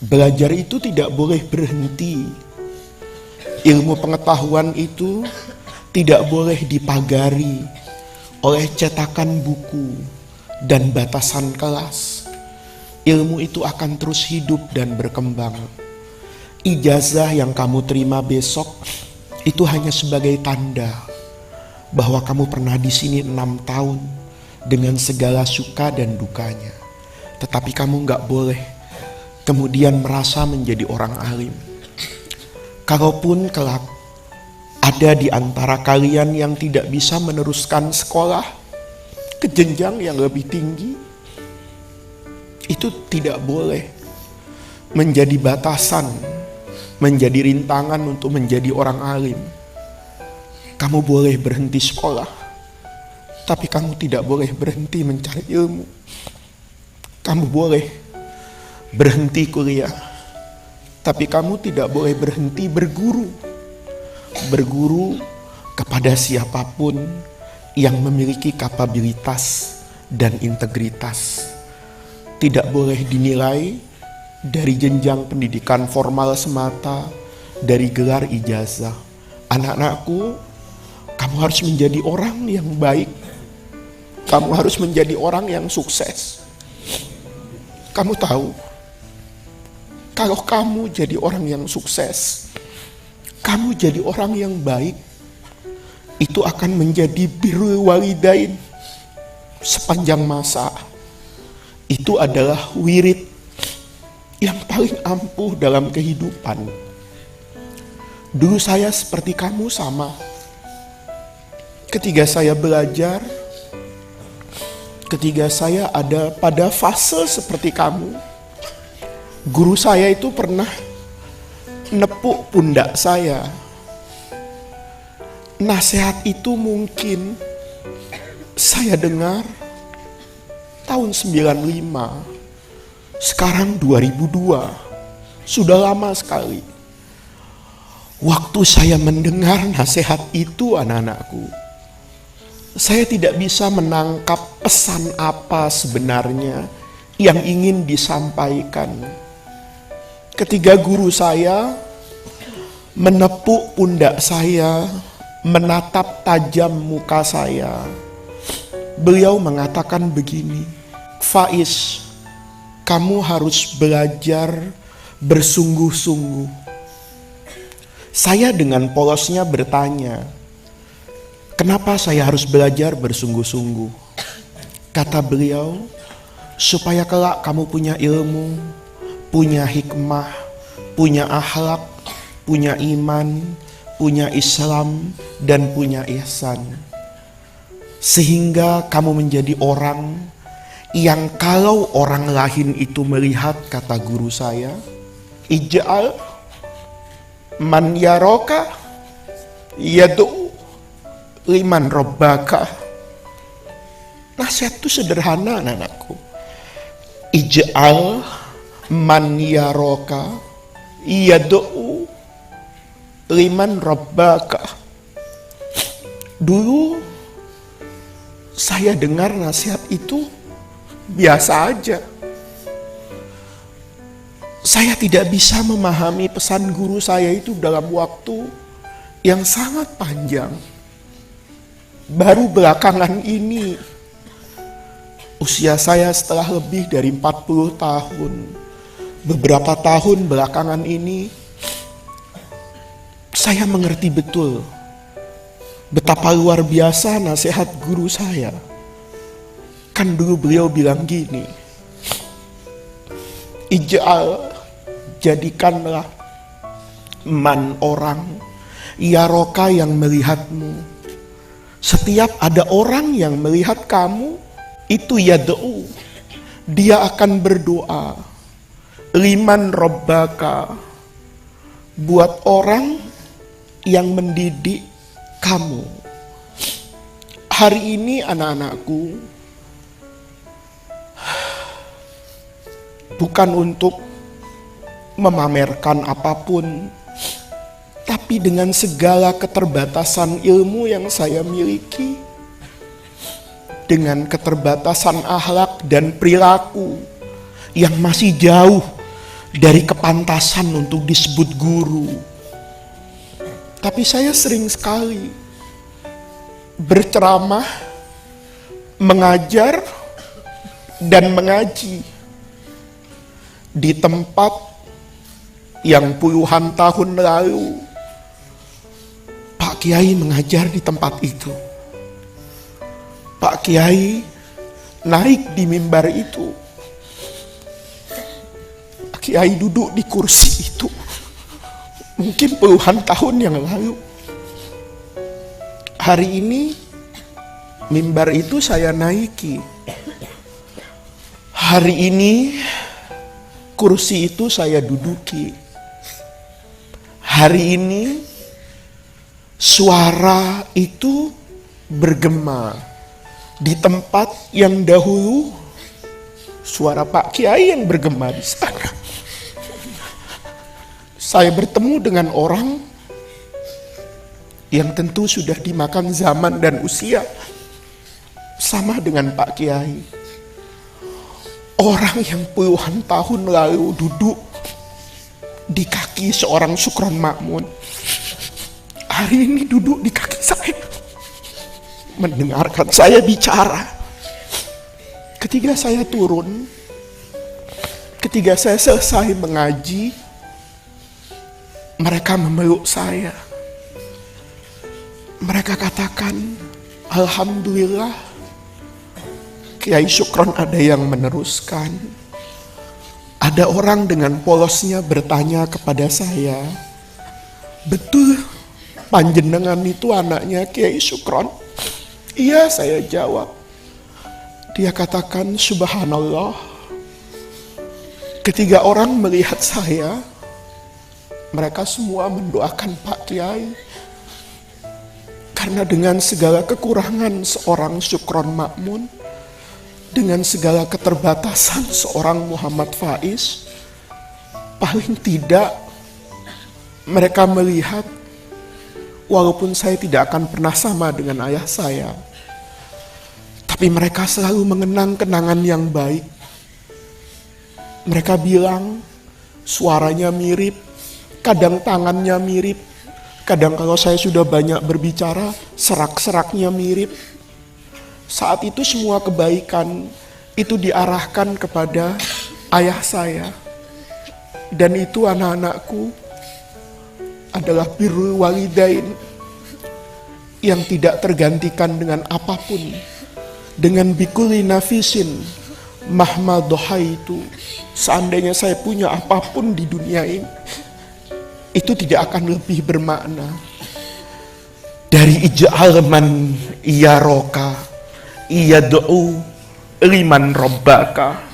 Belajar itu tidak boleh berhenti. Ilmu pengetahuan itu tidak boleh dipagari oleh cetakan buku dan batasan kelas. Ilmu itu akan terus hidup dan berkembang. Ijazah yang kamu terima besok itu hanya sebagai tanda bahwa kamu pernah di sini 6 tahun dengan segala suka dan dukanya. Tetapi kamu gak boleh kemudian merasa menjadi orang alim. Kalaupun kelak ada di antara kalian yang tidak bisa meneruskan sekolah ke jenjang yang lebih tinggi, itu tidak boleh menjadi batasan, menjadi rintangan untuk menjadi orang alim. Kamu boleh berhenti sekolah, tapi kamu tidak boleh berhenti mencari ilmu. Kamu boleh berhenti kuliah, tapi kamu tidak boleh berhenti berguru. Berguru kepada siapapun yang memiliki kapabilitas dan integritas. Tidak boleh dinilai dari jenjang pendidikan formal semata, dari gelar ijazah. Anak-anakku, kamu harus menjadi orang yang baik. Kamu harus menjadi orang yang sukses. Kamu tahu, kalau kamu jadi orang yang sukses, kamu jadi orang yang baik, itu akan menjadi birrul walidain sepanjang masa. Itu adalah wirid yang paling ampuh dalam kehidupan. Dulu saya seperti kamu sama. Ketika saya belajar, ketika saya ada pada fase seperti kamu, guru saya itu pernah nepuk pundak saya. Nasihat itu mungkin saya dengar tahun 95, sekarang 2002, sudah lama sekali. Waktu saya mendengar nasihat itu, anak-anakku, saya tidak bisa menangkap pesan apa sebenarnya yang ingin disampaikan. Ketika guru saya menepuk pundak saya, menatap tajam muka saya, beliau mengatakan begini, Faiz, kamu harus belajar bersungguh-sungguh. Saya dengan polosnya bertanya, kenapa saya harus belajar bersungguh-sungguh? Kata beliau, supaya kelak kamu punya ilmu, punya hikmah, punya akhlak, punya iman, punya Islam, dan punya ihsan. Sehingga kamu menjadi orang yang kalau orang lain itu melihat, kata guru saya, ij'al man yaroka yad'u liman rabbaka. Nasihat itu sederhana, anak-anakku. Ij'al man yaroka yad'u liman rabbaka. Dulu saya dengar nasihat itu biasa aja. Saya tidak bisa memahami pesan guru saya itu dalam waktu yang sangat panjang. Baru belakangan ini, usia saya setelah lebih dari 40 tahun, beberapa tahun belakangan ini, saya mengerti betul betapa luar biasa nasihat guru saya. Kan dulu beliau bilang gini, ij'al, jadikanlah man orang, yaroka yang melihatmu. Setiap ada orang yang melihat kamu, itu yad'u, dia akan berdoa, liman rabbaka, buat orang yang mendidik kamu. Hari ini anak-anakku, bukan untuk memamerkan apapun, tapi dengan segala keterbatasan ilmu yang saya miliki, dengan keterbatasan akhlak dan perilaku yang masih jauh dari kepantasan untuk disebut guru. Tapi saya sering sekali berceramah, mengajar, dan mengaji di tempat yang puluhan tahun lalu Pak Kiai mengajar di tempat itu. Pak Kiai naik di mimbar itu. Pak Kiai duduk di kursi itu. Mungkin puluhan tahun yang lalu. Hari ini mimbar itu saya naiki. Hari ini kursi itu saya duduki. Hari ini suara itu bergema di tempat yang dahulu suara Pak Kiai yang bergema di sana. Saya bertemu dengan orang yang tentu sudah dimakan zaman dan usia sama dengan Pak Kiai. Orang yang puluhan tahun lalu duduk di kaki seorang Sukron Makmun, hari ini duduk di kaki saya, mendengarkan saya bicara. Ketika saya turun, ketika saya selesai mengaji, mereka memeluk saya. Mereka katakan, Alhamdulillah, Kiai Sukron ada yang meneruskan. Ada orang dengan polosnya bertanya kepada saya, betul panjenengan itu anaknya Kiai Sukron? Iya, saya jawab. Dia katakan, subhanallah, ketiga orang melihat saya, mereka semua mendoakan Pak Kiai. Karena dengan segala kekurangan seorang Sukron Makmun, dengan segala keterbatasan seorang Muhammad Faiz, paling tidak mereka melihat, walaupun saya tidak akan pernah sama dengan ayah saya, tapi mereka selalu mengenang kenangan yang baik. Mereka bilang, suaranya mirip, kadang tangannya mirip, kadang kalau saya sudah banyak berbicara, serak-seraknya mirip. Saat itu semua kebaikan itu diarahkan kepada ayah saya. Dan itu anak-anakku adalah birrul walidain yang tidak tergantikan dengan apapun. Dengan bikuli nafisin mahma dohaitu. Seandainya saya punya apapun di dunia ini, itu tidak akan lebih bermakna dari ij'al man iya roka iya do'u liman robbaka.